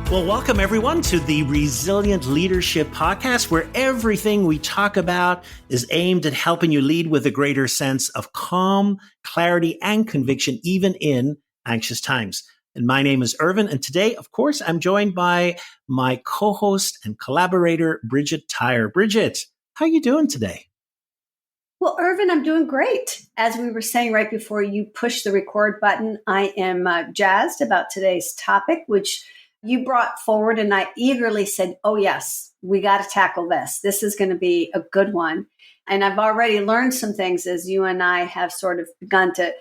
Well, welcome everyone to the Resilient Leadership Podcast, where everything we talk about is aimed at helping you lead with a greater sense of calm, clarity, and conviction, even in anxious times. And my name is Irvine. And today, of course, I'm joined by my co-host and collaborator, Bridget Tyre. Bridget, how are you doing today? Well, Irvine, I'm doing great. As we were saying right before you push the record button, I am jazzed about today's topic, which you brought forward, and I eagerly said, oh, yes, we got to tackle this. This is going to be a good one. And I've already learned some things as you and I have sort of begun to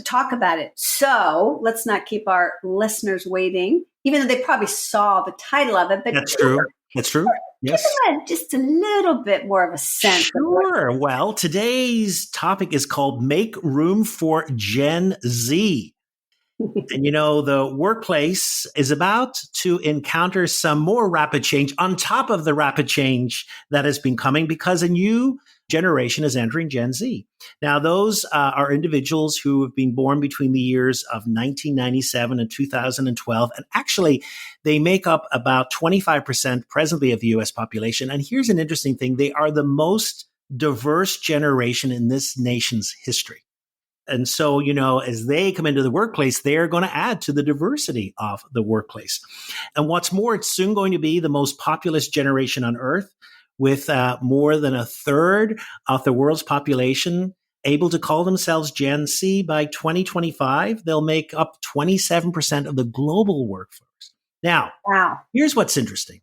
talk about it. So let's not keep our listeners waiting, even though they probably saw the title of it. But That's true. That's true. Yes. Give them just a little bit more of a sense. Sure. Well, today's topic is called Make Room for Gen Z. And, you know, the workplace is about to encounter some more rapid change on top of the rapid change that has been coming because a new generation is entering Gen Z. Now, those are individuals who have been born between the years of 1997 and 2012. And actually, they make up about 25% presently of the U.S. population. And here's an interesting thing. They are the most diverse generation in this nation's history. And so, you know, as they come into the workplace, they're going to add to the diversity of the workplace. And what's more, it's soon going to be the most populous generation on earth, with more than a third of the world's population able to call themselves Gen Z. By 2025, they'll make up 27% of the global workforce. Now, wow. Here's what's interesting.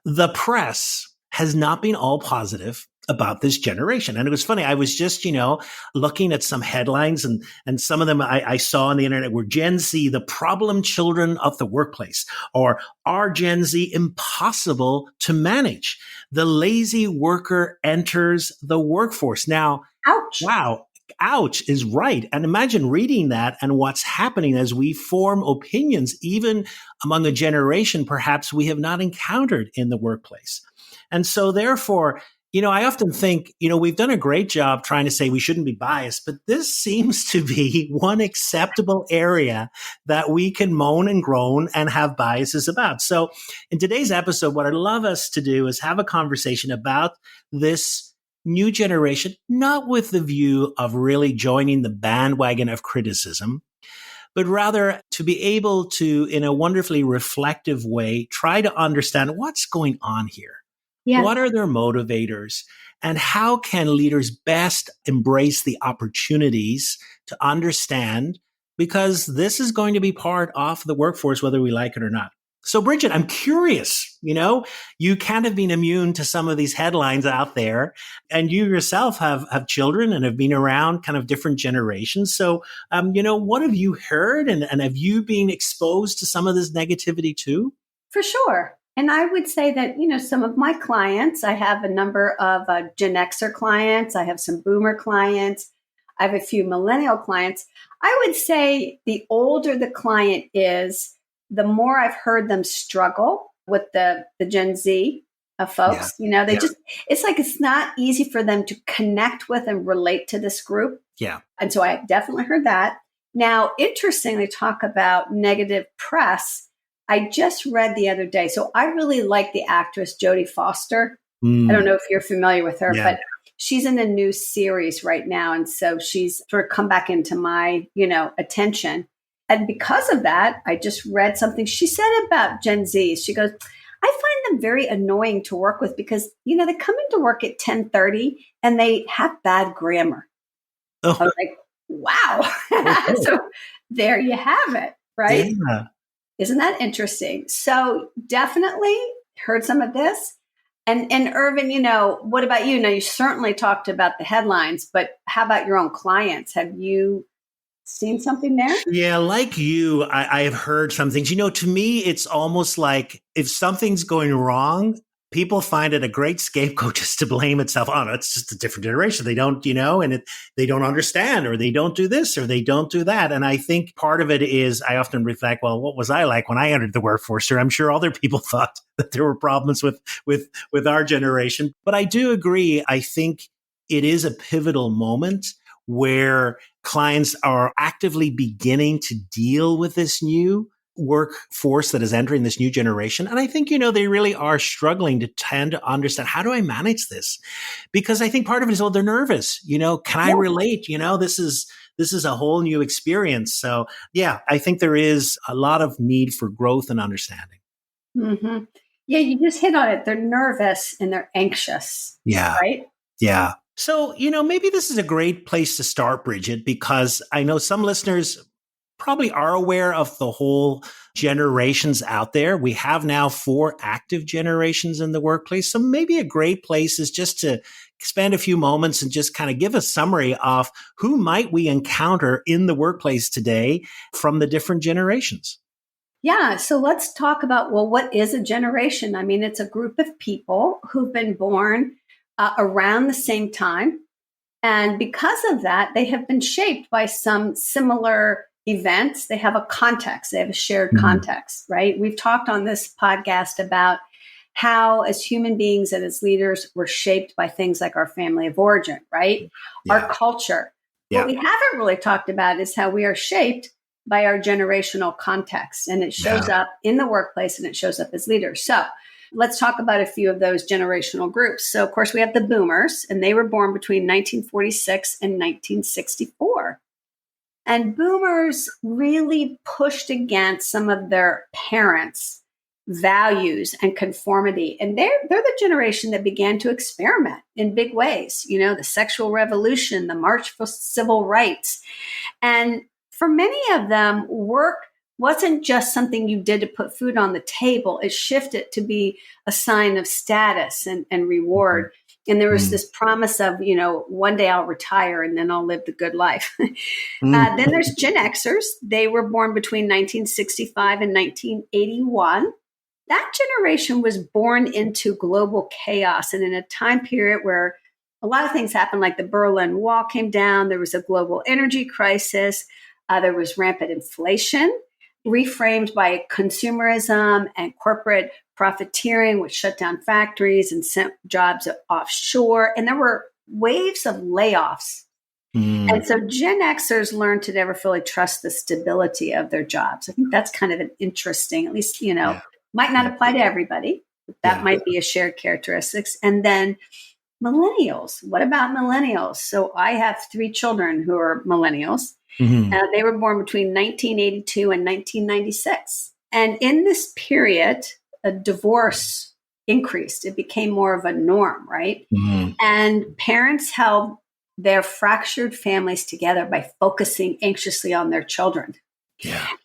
The press has not been all positive about this generation. And it was funny. I was just, you know, looking at some headlines and some of them I saw on the internet were Gen Z, the problem children of the workplace, or are Gen Z impossible to manage? The lazy worker enters the workforce. Now, ouch. Wow. Ouch is right. And imagine reading that and what's happening as we form opinions, even among a generation perhaps we have not encountered in the workplace. And so therefore, you know, I often think, you know, we've done a great job trying to say we shouldn't be biased, but this seems to be one acceptable area that we can moan and groan and have biases about. So in today's episode, what I'd love us to do is have a conversation about this new generation, not with the view of really joining the bandwagon of criticism, but rather to be able to, in a wonderfully reflective way, try to understand what's going on here. Yes. What are their motivators, and how can leaders best embrace the opportunities to understand, because this is going to be part of the workforce, whether we like it or not. So, Bridget, I'm curious, you know, you can't have been immune to some of these headlines out there, and you yourself have children and have been around kind of different generations. So, you know, what have you heard, and have you been exposed to some of this negativity too? For sure. And I would say that, you know, some of my clients, I have a number of Gen Xer clients. I have some Boomer clients. I have a few Millennial clients. I would say the older the client is, the more I've heard them struggle with the Gen Z folks. Yeah. You know, it's like it's not easy for them to connect with and relate to this group. Yeah. And so I definitely heard that. Now, interestingly, talk about negative press. I just read the other day. So I really like the actress Jodie Foster. I don't know if you're familiar with her, but she's in a new series right now. And so she's sort of come back into my, you know, attention. And because of that, I just read something she said about Gen Z. She goes, I find them very annoying to work with because, you know, they come into work at 10:30 and they have bad grammar. Oh. I was like, wow. So there you have it, right? Yeah. Isn't that interesting? So definitely heard some of this. And Irvine, you know, what about you? Now, you certainly talked about the headlines, but how about your own clients? Have you seen something there? Yeah, like you, I have heard some things. You know, to me, it's almost like if something's going wrong, people find it a great scapegoat just to blame itself. Oh, no, it's just a different generation. They don't, you know, and they don't understand, or they don't do this, or they don't do that. And I think part of it is I often reflect, well, what was I like when I entered the workforce? Or I'm sure other people thought that there were problems with our generation. But I do agree. I think it is a pivotal moment where clients are actively beginning to deal with this new workforce that is entering this new generation. And I think, they really are struggling to tend to understand, how do I manage this? Because I think part of it is, they're nervous. Can I relate? This is a whole new experience. So yeah, I think there is a lot of need for growth and understanding. Mm-hmm. Yeah, you just hit on it. They're nervous and they're anxious. Yeah. Right? Yeah. So, maybe this is a great place to start, Bridget, because I know some listeners probably are aware of the whole generations out there. We have now 4 active generations in the workplace. So maybe a great place is just to spend a few moments and just kind of give a summary of who might we encounter in the workplace today from the different generations. Yeah. So let's talk about, what is a generation? I mean, it's a group of people who've been born around the same time. And because of that, they have been shaped by some similar events. They have a context. They have a shared context, right? We've talked on this podcast about how, as human beings and as leaders, we're shaped by things like our family of origin, right? Yeah. Our culture. Yeah. What we haven't really talked about is how we are shaped by our generational context. And it shows up in the workplace and it shows up as leaders. So let's talk about a few of those generational groups. So, of course, we have the boomers, and they were born between 1946 and 1964. And boomers really pushed against some of their parents' values and conformity. And they're the generation that began to experiment in big ways. The sexual revolution, the March for Civil Rights. And for many of them, work wasn't just something you did to put food on the table. It shifted to be a sign of status and reward. And there was this promise of, one day I'll retire and then I'll live the good life. Then there's Gen Xers. They were born between 1965 and 1981. That generation was born into global chaos and in a time period where a lot of things happened, like the Berlin Wall came down. There was a global energy crisis. There was rampant inflation, reframed by consumerism and corporate profiteering, which shut down factories and sent jobs offshore. And there were waves of layoffs. And so Gen Xers learned to never fully trust the stability of their jobs. I think that's kind of an interesting, at least, might not apply to everybody, but that might be a shared characteristics. And then millennials. What about millennials? So I have 3 children who are millennials. They were born between 1982 and 1996. And in this period, a divorce increased. It became more of a norm, right? And parents held their fractured families together by focusing anxiously on their children.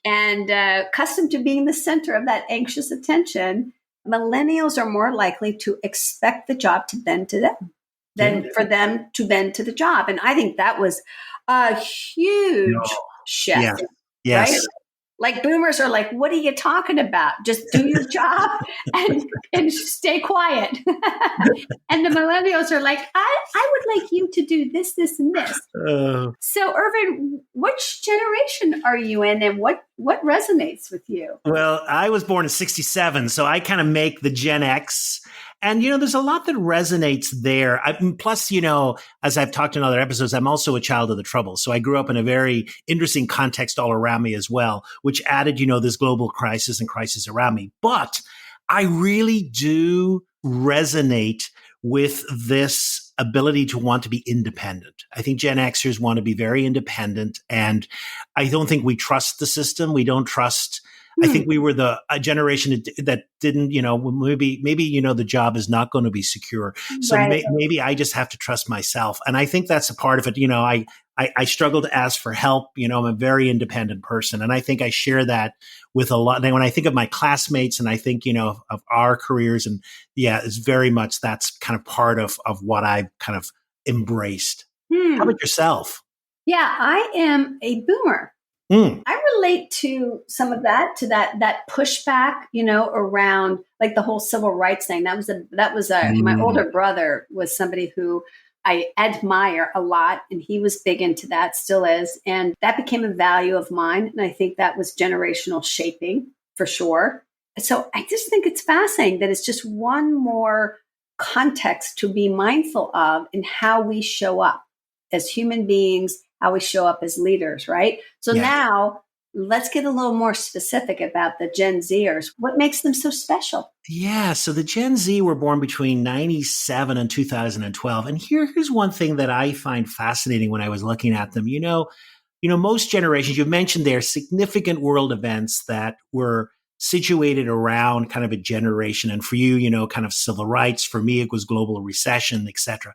And accustomed to being the center of that anxious attention, millennials are more likely to expect the job to bend to them than for them to bend to the job. And I think that was a huge shift, right? Like boomers are like, what are you talking about? Just do your job and stay quiet. And the millennials are like, I would like you to do this, this, and this. So, Irvine, which generation are you in and what resonates with you? Well, I was born in 67, so I kind of make the Gen X. And, there's a lot that resonates there. Plus, as I've talked in other episodes, I'm also a child of the Troubles. So I grew up in a very interesting context all around me as well, which added, this global crisis and crisis around me. But I really do resonate with this ability to want to be independent. I think Gen Xers want to be very independent. And I don't think we trust the system. We don't trust. I think we were a generation that didn't, maybe, the job is not going to be secure. So maybe I just have to trust myself. And I think that's a part of it. I struggle to ask for help. I'm a very independent person. And I think I share that with a lot. And when I think of my classmates and I think, of our careers and it's very much, that's kind of part of what I've kind of embraced. How about yourself? Yeah, I am a boomer. I relate to some of that, to that pushback, around like the whole civil rights thing. That was my older brother was somebody who I admire a lot, and he was big into that, still is. And that became a value of mine. And I think that was generational shaping for sure. So I just think it's fascinating that it's just one more context to be mindful of in how we show up as human beings, how we show up as leaders, right? So now let's get a little more specific about the Gen Zers. What makes them so special? Yeah, so the Gen Z were born between 97 and 2012. And here's one thing that I find fascinating when I was looking at them. Most generations, you've mentioned there, significant world events that were situated around kind of a generation. And for you, kind of civil rights. For me, it was global recession, et cetera.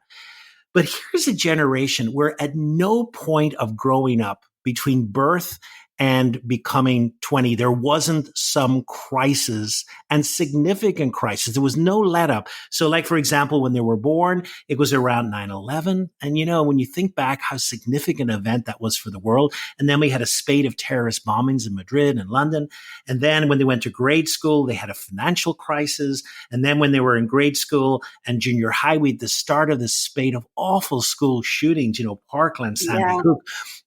But here's a generation where at no point of growing up between birth and becoming 20, there wasn't some crisis and significant crisis. There was no let up. So like, for example, when they were born, it was around 9/11. And, when you think back how significant an event that was for the world, and then we had a spate of terrorist bombings in Madrid and London. And then when they went to grade school, they had a financial crisis. And then when they were in grade school and junior high, we had the start of this spate of awful school shootings, Parkland, Sandy Hook.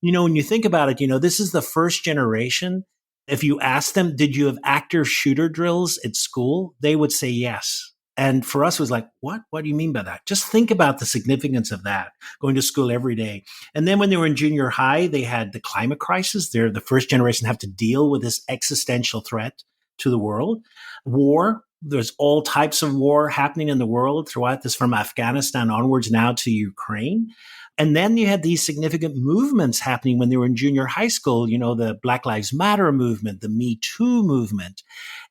When you think about it, this is the first generation. If you ask them, did you have active shooter drills at school? They would say yes. And for us, it was like, what? What do you mean by that? Just think about the significance of that, going to school every day. And then when they were in junior high, they had the climate crisis. They're the first generation to have to deal with this existential threat to the world. War. There's all types of war happening in the world throughout this, from Afghanistan onwards now to Ukraine. And then you had these significant movements happening when they were in junior high school, the Black Lives Matter movement, the Me Too movement.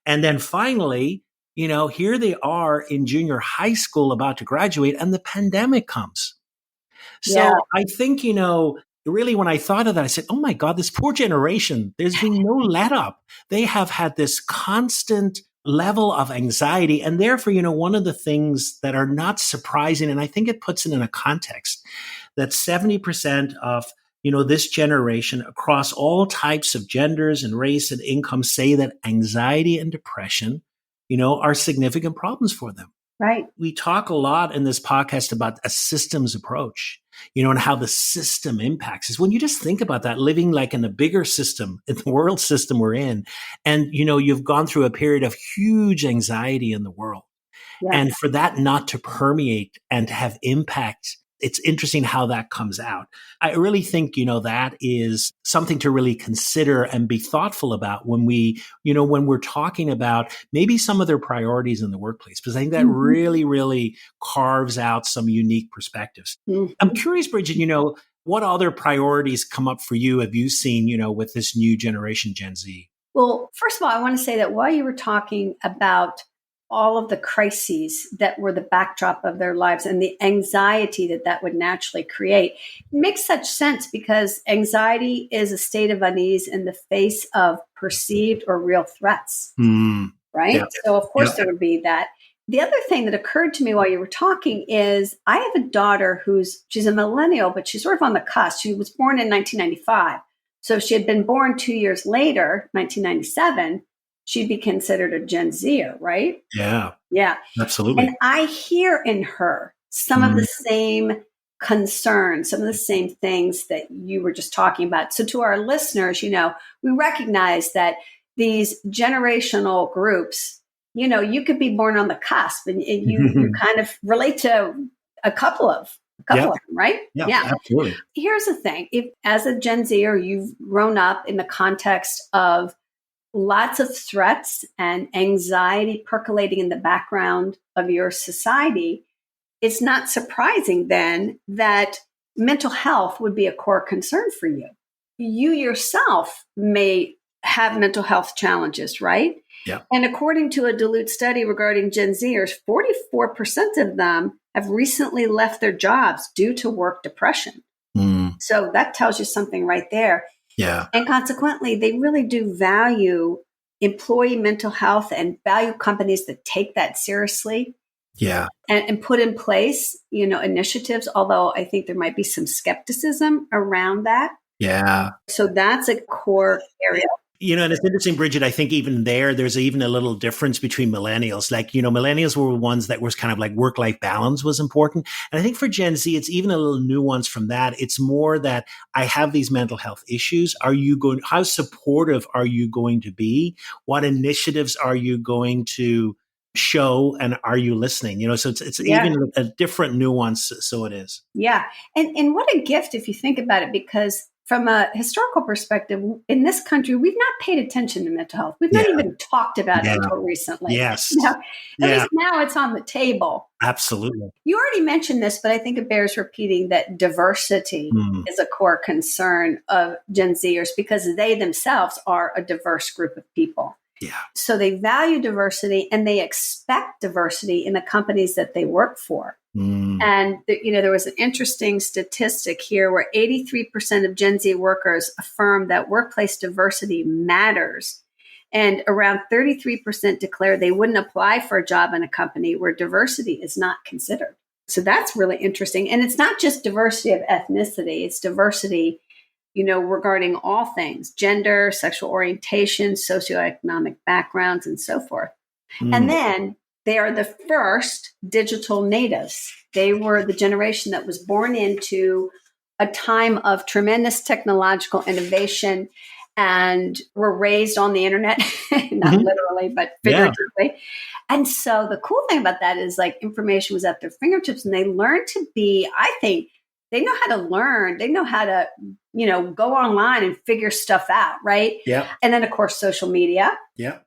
And then finally, here they are in junior high school about to graduate, and the pandemic comes. So I think, really when I thought of that, I said, oh my God, this poor generation, there's been no let up. They have had this constant level of anxiety. And therefore, one of the things that are not surprising, and I think it puts it in a context, that 70% of this generation across all types of genders and race and income say that anxiety and depression, are significant problems for them. Right. We talk a lot in this podcast about a systems approach, and how the system impacts us. When you just think about that, living like in a bigger system, in the world system we're in, and, you've gone through a period of huge anxiety in the world. Yeah. And for that not to permeate and to have impact, it's interesting how that comes out. I really think, that is something to really consider and be thoughtful about when when we're talking about maybe some of their priorities in the workplace, because I think that really, really carves out some unique perspectives. Mm-hmm. I'm curious, Bridget, what other priorities come up for you? Have you seen, with this new generation, Gen Z? Well, first of all, I want to say that while you were talking about all of the crises that were the backdrop of their lives and the anxiety that would naturally create, it makes such sense, because anxiety is a state of unease in the face of perceived or real threats, right? Yeah. So of course there would be that. The other thing that occurred to me while you were talking is I have a daughter she's a millennial, but she's sort of on the cusp. She was born in 1995. So if she had been born 2 years later, 1997, she'd be considered a Gen Zer, right? Yeah. Yeah. Absolutely. And I hear in her some of the same concerns, some of the same things that you were just talking about. So to our listeners, we recognize that these generational groups, you could be born on the cusp and you kind of relate to a couple of them, right? Yeah, absolutely. Here's the thing. If as a Gen Zer, you've grown up in the context of lots of threats and anxiety percolating in the background of your society, it's not surprising then that mental health would be a core concern for you. You yourself may have mental health challenges, right? Yeah. And according to a Duluth study regarding Gen Zers, 44% of them have recently left their jobs due to work depression. So that tells you something right there. Yeah. And consequently, they really do value employee mental health and value companies that take that seriously. Yeah. And put in place, initiatives, although I think there might be some skepticism around that. Yeah. So that's a core area. And it's interesting, Bridget, I think even there's even a little difference between millennials. Like, millennials were ones that was kind of like work-life balance was important. And I think for Gen Z, it's even a little nuance from that. It's more that I have these mental health issues. How supportive are you going to be? What initiatives are you going to show? And are you listening? So it's even a different nuance. So it is. Yeah. And what a gift if you think about it, because from a historical perspective, in this country, we've not paid attention to mental health. We've not Yeah. even talked about Yeah. it until recently. Yes. At Yeah. least now it's on the table. Absolutely. You already mentioned this, but I think it bears repeating that diversity is a core concern of Gen Zers because they themselves are a diverse group of people. Yeah. So they value diversity and they expect diversity in the companies that they work for. And there was an interesting statistic here where 83% of Gen Z workers affirm that workplace diversity matters. And around 33% declare they wouldn't apply for a job in a company where diversity is not considered. So that's really interesting. And it's not just diversity of ethnicity, it's diversity, regarding all things, gender, sexual orientation, socioeconomic backgrounds, and so forth. And then they are the first digital natives. They were the generation that was born into a time of tremendous technological innovation and were raised on the internet, not literally, but figuratively. Yeah. And so the cool thing about that is information was at their fingertips and they learned to be, I think, they know how to learn. They know how to, go online and figure stuff out, right? Yeah. And then, of course, social media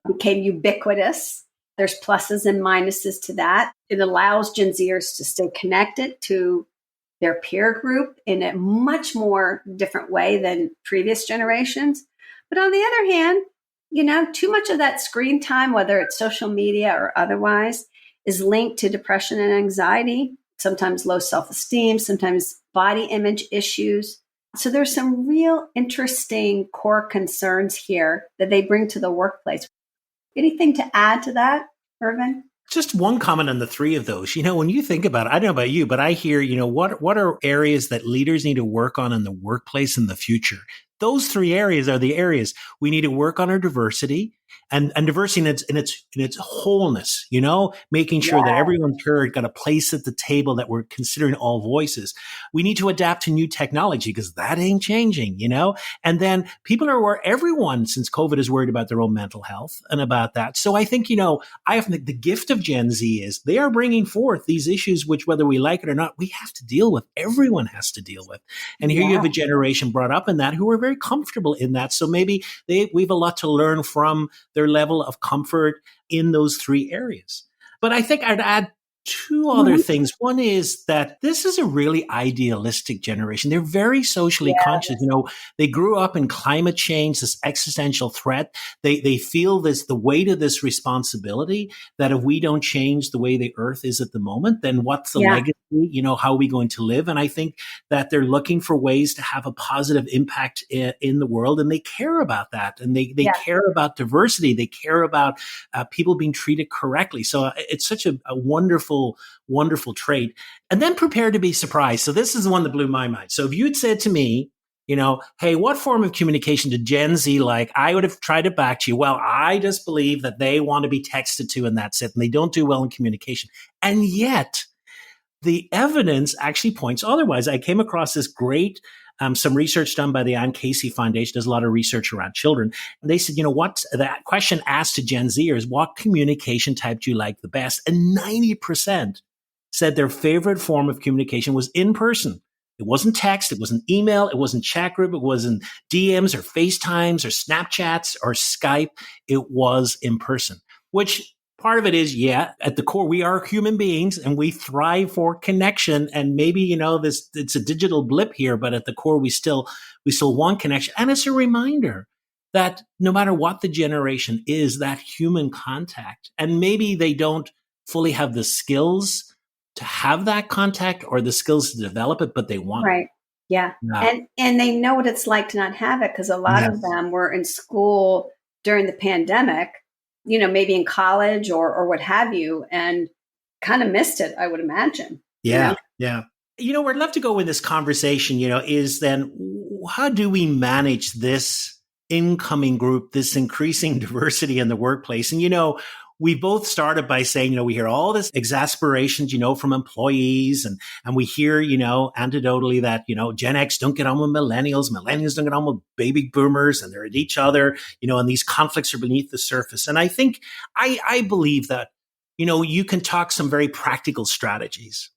became ubiquitous. There's pluses and minuses to that. It allows Gen Zers to stay connected to their peer group in a much more different way than previous generations. But on the other hand, too much of that screen time, whether it's social media or otherwise, is linked to depression and anxiety, sometimes low self-esteem, sometimes body image issues. So there's some real interesting core concerns here that they bring to the workplace. Anything to add to that, Irvine? Just one comment on the three of those. When you think about it, I don't know about you, but I hear, what are areas that leaders need to work on in the workplace in the future? Those three areas are the areas we need to work on our diversity and diversity in its wholeness, making sure that everyone's heard, got a place at the table, that we're considering all voices. We need to adapt to new technology because that ain't changing, and then everyone since COVID is worried about their own mental health and about that. So I think, I think the gift of Gen Z is they are bringing forth these issues, which whether we like it or not, we have to deal with. Everyone has to deal with. And here you have a generation brought up in that who are very comfortable in that. So maybe we've a lot to learn from their level of comfort in those three areas. But I think I'd add two other things. One is that this is a really idealistic generation. They're very socially conscious. They grew up in climate change, this existential threat. They feel the weight of this responsibility that if we don't change the way the earth is at the moment, then what's the legacy? How are we going to live? And I think that they're looking for ways to have a positive impact in the world. And they care about that. And they care about diversity. They care about people being treated correctly. So it's such a wonderful trait. And then prepare to be surprised. So this is the one that blew my mind. So if you'd said to me, hey, what form of communication did Gen Z like? I would have tried to back to you. Well, I just believe that they want to be texted to and that's it. And they don't do well in communication. And yet the evidence actually points otherwise. I came across this great some research done by the Ann Casey Foundation, does a lot of research around children. And they said, what that question asked to Gen Zers, what communication type do you like the best? And 90% said their favorite form of communication was in person. It wasn't text. It wasn't email. It wasn't chat group. It wasn't DMs or FaceTimes or Snapchats or Skype. It was in person, which part of it is, at the core, we are human beings and we thrive for connection. And maybe, it's a digital blip here, but at the core, we still want connection. And it's a reminder that no matter what the generation is, that human contact, and maybe they don't fully have the skills to have that contact or the skills to develop it, but they want it. Yeah. And they know what it's like to not have it because a lot of them were in school during the pandemic, maybe in college or what have you, and kind of missed it, I would imagine. Yeah. Where I'd love to go with this conversation, is then how do we manage this incoming group, this increasing diversity in the workplace? And, we both started by saying, we hear all this exasperations, from employees and we hear, anecdotally that, Gen X don't get on with millennials don't get on with baby boomers and they're at each other, and these conflicts are beneath the surface. And I think, I believe that, you can talk some very practical strategies,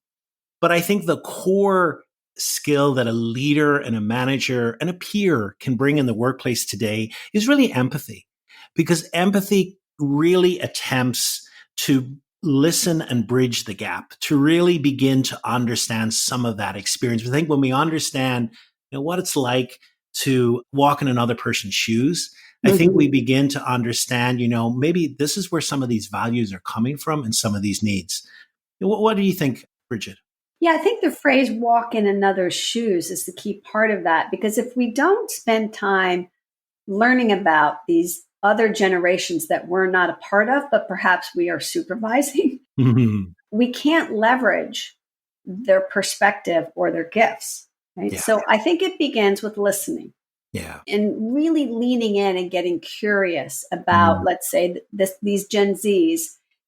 but I think the core skill that a leader and a manager and a peer can bring in the workplace today is really empathy, because empathy really attempts to listen and bridge the gap, to really begin to understand some of that experience. I think when we understand, what it's like to walk in another person's shoes, I think we begin to understand, maybe this is where some of these values are coming from and some of these needs. What do you think, Bridget? Yeah, I think the phrase walk in another's shoes is the key part of that, because if we don't spend time learning about these other generations that we're not a part of, but perhaps we are supervising, we can't leverage their perspective or their gifts. Right. Yeah. So I think it begins with listening. Yeah. And really leaning in and getting curious about, let's say, these Gen Zs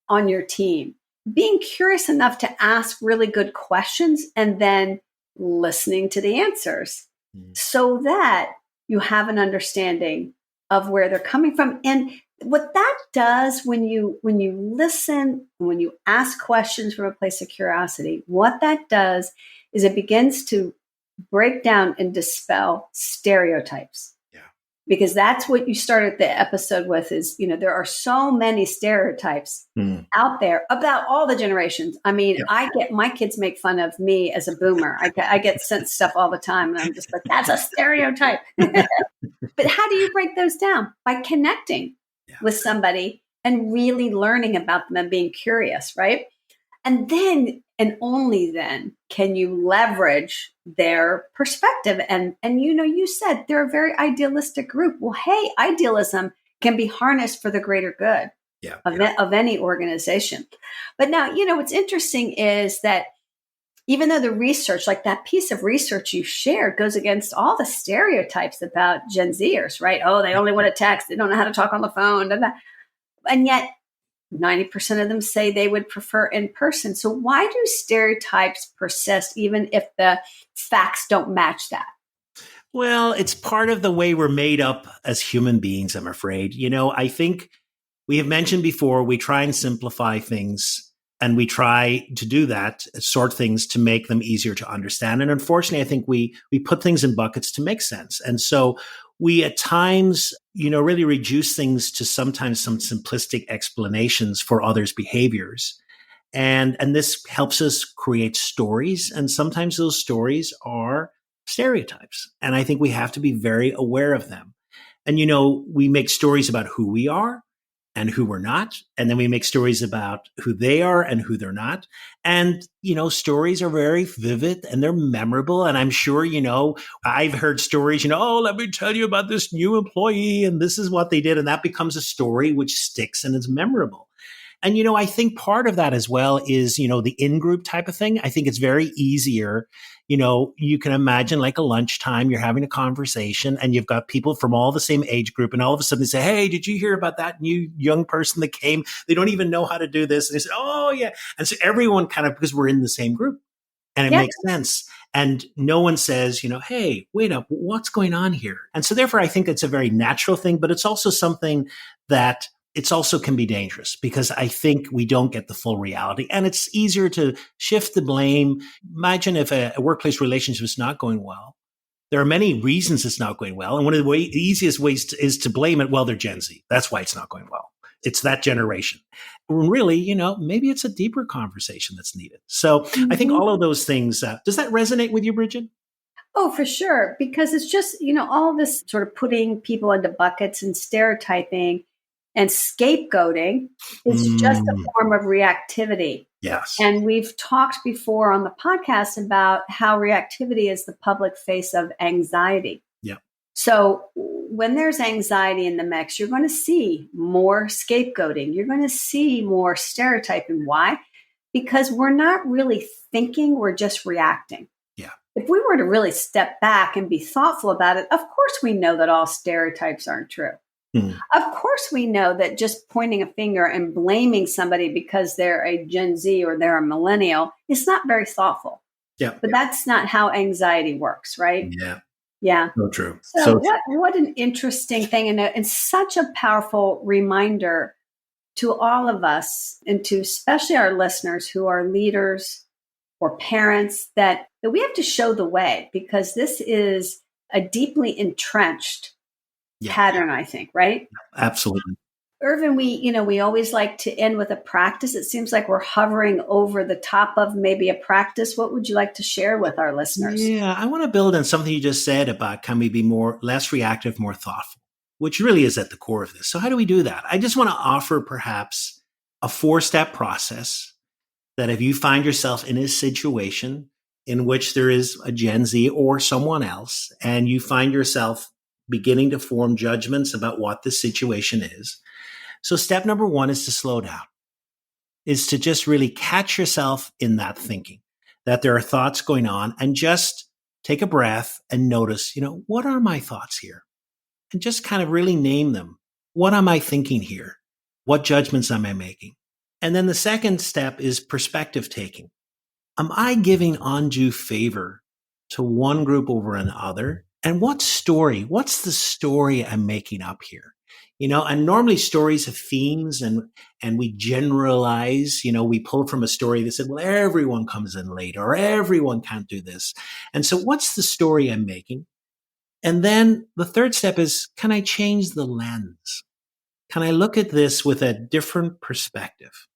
on your team. Being curious enough to ask really good questions and then listening to the answers so that you have an understanding of where they're coming from. And what that does when you listen, when you ask questions from a place of curiosity, what that does is it begins to break down and dispel stereotypes. Yeah. Because that's what you started the episode with is, there are so many stereotypes out there about all the generations. I mean, my kids make fun of me as a boomer. I get sent stuff all the time and I'm just like, that's a stereotype. But how do you break those down? By connecting with somebody and really learning about them and being curious, right? And then, and only then, can you leverage their perspective. And you said they're a very idealistic group. Well, hey, idealism can be harnessed for the greater good of any organization. But now, what's interesting is that even though the research, like that piece of research you shared, goes against all the stereotypes about Gen Zers, right? Oh, they only want to text. They don't know how to talk on the phone. And yet 90% of them say they would prefer in person. So why do stereotypes persist even if the facts don't match that? Well, it's part of the way we're made up as human beings, I'm afraid. I think we have mentioned before, we try and simplify things and we try to do that, sort things to make them easier to understand. And unfortunately, I think we put things in buckets to make sense. And so we at times, really reduce things to sometimes some simplistic explanations for others' behaviors. And this helps us create stories. And sometimes those stories are stereotypes. And I think we have to be very aware of them. And, we make stories about who we are and who we're not. And then we make stories about who they are and who they're not. And, stories are very vivid and they're memorable. And I'm sure, I've heard stories, oh, let me tell you about this new employee and this is what they did. And that becomes a story which sticks and is memorable. And, I think part of that as well is, the in-group type of thing. I think it's very easier. You can imagine like a lunchtime, you're having a conversation and you've got people from all the same age group. And all of a sudden they say, hey, did you hear about that new young person that came? They don't even know how to do this. And they say, oh, yeah. And so everyone kind of, because we're in the same group and it makes sense. And no one says, hey, wait up, what's going on here? And so therefore, I think it's a very natural thing, but it's also something that it's also can be dangerous because I think we don't get the full reality and it's easier to shift the blame. Imagine if a workplace relationship is not going well. There are many reasons it's not going well. And one of the easiest ways is to blame it. Well, they're Gen Z. That's why it's not going well. It's that generation. When really, maybe it's a deeper conversation that's needed. So I think all of those things, does that resonate with you, Bridget? Oh, for sure. Because it's just, all this sort of putting people into buckets and stereotyping and scapegoating is just a form of reactivity. Yes. And we've talked before on the podcast about how reactivity is the public face of anxiety. Yeah. So when there's anxiety in the mix, you're going to see more scapegoating. You're going to see more stereotyping. Why? Because we're not really thinking, we're just reacting. Yeah. If we were to really step back and be thoughtful about it, of course we know that all stereotypes aren't true. Of course, we know that just pointing a finger and blaming somebody because they're a Gen Z or they're a millennial is not very thoughtful. Yeah. But that's not how anxiety works, right? Yeah. Yeah. So true. So what an interesting thing and such a powerful reminder to all of us and to especially our listeners who are leaders or parents that that we have to show the way, because this is a deeply entrenched pattern, I think, right? Absolutely. Irvine, we always like to end with a practice. It seems like we're hovering over the top of maybe a practice. What would you like to share with our listeners? Yeah, I want to build on something you just said about can we be less reactive, more thoughtful, which really is at the core of this. So how do we do that? I just want to offer perhaps a 4-step process that if you find yourself in a situation in which there is a Gen Z or someone else, and you find yourself beginning to form judgments about what the situation is. So step number 1 is to slow down, is to just really catch yourself in that thinking, that there are thoughts going on, and just take a breath and notice, what are my thoughts here? And just kind of really name them. What am I thinking here? What judgments am I making? And then the second step is perspective taking. Am I giving undue favor to one group over another? And what's the story I'm making up here? And normally stories have themes and we generalize, we pull from a story that said, well, everyone comes in late or everyone can't do this. And so what's the story I'm making? And then the third step is, can I change the lens? Can I look at this with a different perspective?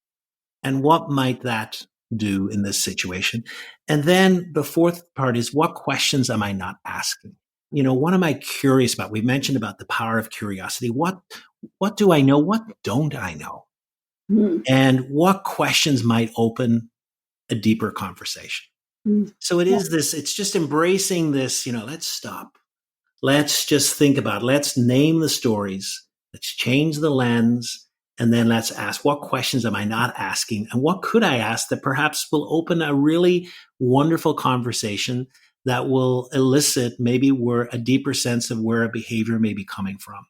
And what might that do in this situation? And then the fourth part is, what questions am I not asking? What am I curious about? We mentioned about the power of curiosity. What do I know? What don't I know? Mm. And what questions might open a deeper conversation? Mm. So it's just embracing this, let's stop. Let's just think about it. Let's name the stories. Let's change the lens. And then let's ask, what questions am I not asking? And what could I ask that perhaps will open a really wonderful conversation that will elicit maybe a deeper sense of where a behavior may be coming from?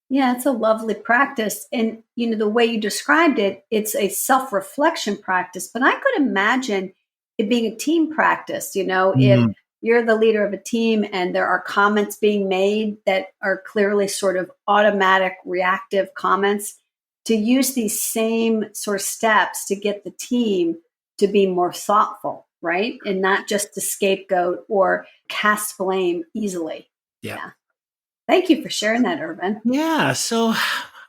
Yeah, it's a lovely practice. And, the way you described it, it's a self-reflection practice. But I could imagine it being a team practice, if you're the leader of a team and there are comments being made that are clearly sort of automatic, reactive comments, to use these same sort of steps to get the team to be more thoughtful, right? And not just to scapegoat or cast blame easily. Yeah. Thank you for sharing that, Irvine. Yeah. So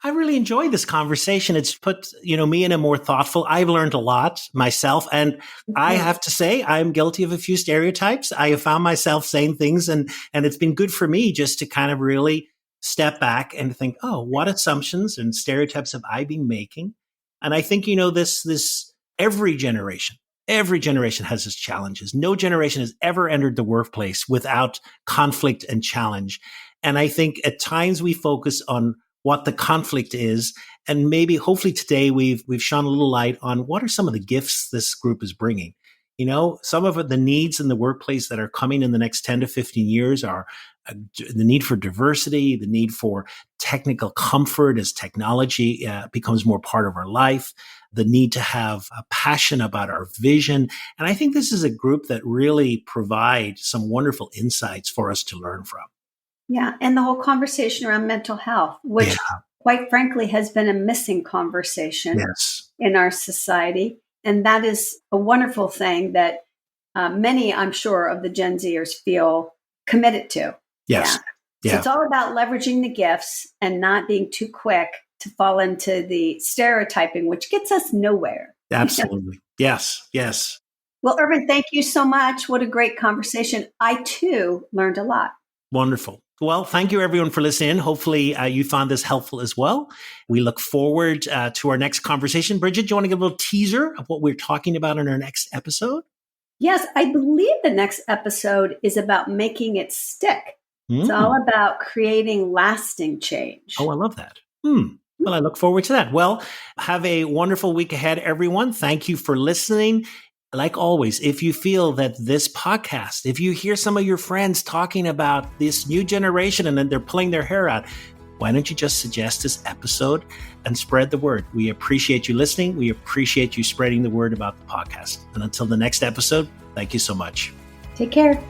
I really enjoyed this conversation. It's put, me in a more thoughtful. I've learned a lot myself. And I have to say, I'm guilty of a few stereotypes. I have found myself saying things and it's been good for me just to kind of really step back and think, oh, what assumptions and stereotypes have I been making? And I think, this every generation has its challenges. No generation has ever entered the workplace without conflict and challenge. And I think at times we focus on what the conflict is. And maybe hopefully today we've shone a little light on what are some of the gifts this group is bringing. Some of the needs in the workplace that are coming in the next 10 to 15 years are the need for diversity, the need for technical comfort as technology becomes more part of our life, the need to have a passion about our vision. And I think this is a group that really provides some wonderful insights for us to learn from. Yeah. And the whole conversation around mental health, which quite frankly has been a missing conversation in our society. And that is a wonderful thing that many, I'm sure, of the Gen Zers feel committed to. Yes. Yeah. So it's all about leveraging the gifts and not being too quick to fall into the stereotyping, which gets us nowhere. Absolutely. Yes. Well, Irvine, thank you so much. What a great conversation. I, too, learned a lot. Wonderful. Well, thank you, everyone, for listening. Hopefully, you found this helpful as well. We look forward to our next conversation. Bridget, do you want to give a little teaser of what we're talking about in our next episode? Yes, I believe the next episode is about making it stick. It's all about creating lasting change. Oh, I love that. Well, I look forward to that. Well, have a wonderful week ahead, everyone. Thank you for listening. Like always, if you feel that this podcast, if you hear some of your friends talking about this new generation and then they're pulling their hair out, why don't you just suggest this episode and spread the word? We appreciate you listening. We appreciate you spreading the word about the podcast. And until the next episode, thank you so much. Take care.